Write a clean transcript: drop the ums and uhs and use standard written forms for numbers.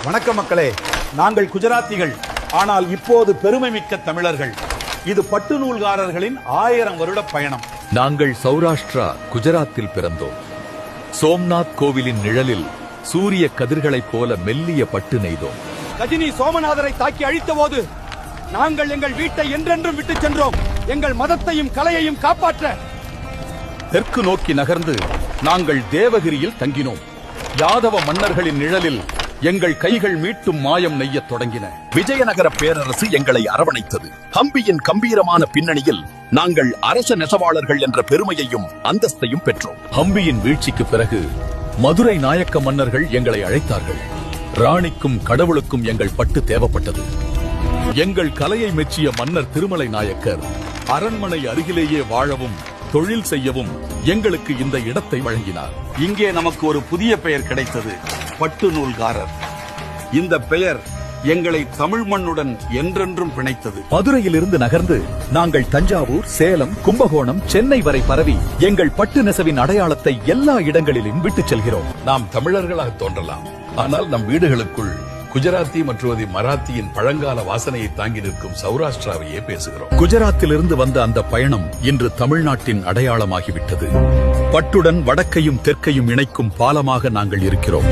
வணக்கம் மக்களே, நாங்கள் குஜராத்திகள், ஆனால் இப்போது பெருமை மிக்க தமிழர்கள். இது பட்டு நூல்காரர்களின் 1000 வருட பயணம். நாங்கள் சௌராஷ்டிரா குஜராத்தில் பிறந்தோம். சோம்நாத் கோவிலின் நிழலில் சூரிய கதிர்களைப் போல மெல்லிய பட்டு நெய்தோம். கஜினி சோமநாதரை தாக்கி அழித்த போது நாங்கள் எங்கள் வீட்டை என்றென்றும் விட்டு சென்றோம், எங்கள் மதத்தையும் கலையையும் காப்பாற்ற. தெற்கு நோக்கி நகர்ந்து நாங்கள் தேவகிரியில் தங்கினோம். யாதவ மன்னர்களின் நிழலில் எங்கள் கைகள் மீட்டும் மாயம் நெய்யத் தொடங்கின. விஜயநகர பேரரசு எங்களை அரவணைத்தது. ஹம்பியின் கம்பீரமான பின்னணியில் நாங்கள் அரச நெசவாளர்கள் என்ற பெருமையையும் அந்தஸ்தையும் பெற்றோம். ஹம்பியின் வீழ்ச்சிக்கு பிறகு மதுரை நாயக்க மன்னர்கள் எங்களை அழைத்தார்கள். ராணிக்கும் கடவுளுக்கும் எங்கள் பட்டு தேவைப்பட்டது. எங்கள் கலையை மெச்சிய மன்னர் திருமலை நாயக்கர் அரண்மனை அருகிலேயே வாழவும் தொழில் செய்யவும் எங்களுக்கு இந்த இடத்தை வழங்கினார். இங்கே நமக்கு ஒரு புதிய பெயர் கிடைத்தது, பட்டு நூல்காரர். இந்த பெயர் எங்களை தமிழ் மண்ணுடன் என்றென்றும் பிணைத்தது. மதுரையிலிருந்து நகர்ந்து நாங்கள் தஞ்சாவூர், சேலம், கும்பகோணம், சென்னை வரை பரவி எங்கள் பட்டு நெசவின் அடையாளத்தை எல்லா இடங்களிலும் விட்டுச் செல்கிறோம். நாம் தமிழர்களாக தோன்றலாம், ஆனால் நம் வீடுகளுக்குள் குஜராத்தி மற்றும் மராத்தியின் பழங்கால வாசனையை தாங்கி நிற்கும் சௌராஷ்டிராவையே பேசுகிறோம். குஜராத்திலிருந்து வந்த அந்த பயணம் இன்று தமிழ்நாட்டின் அடையாளமாகிவிட்டது. பட்டுடன் வடக்கையும் தெற்கையும் இணைக்கும் பாலமாக நாங்கள் இருக்கிறோம்.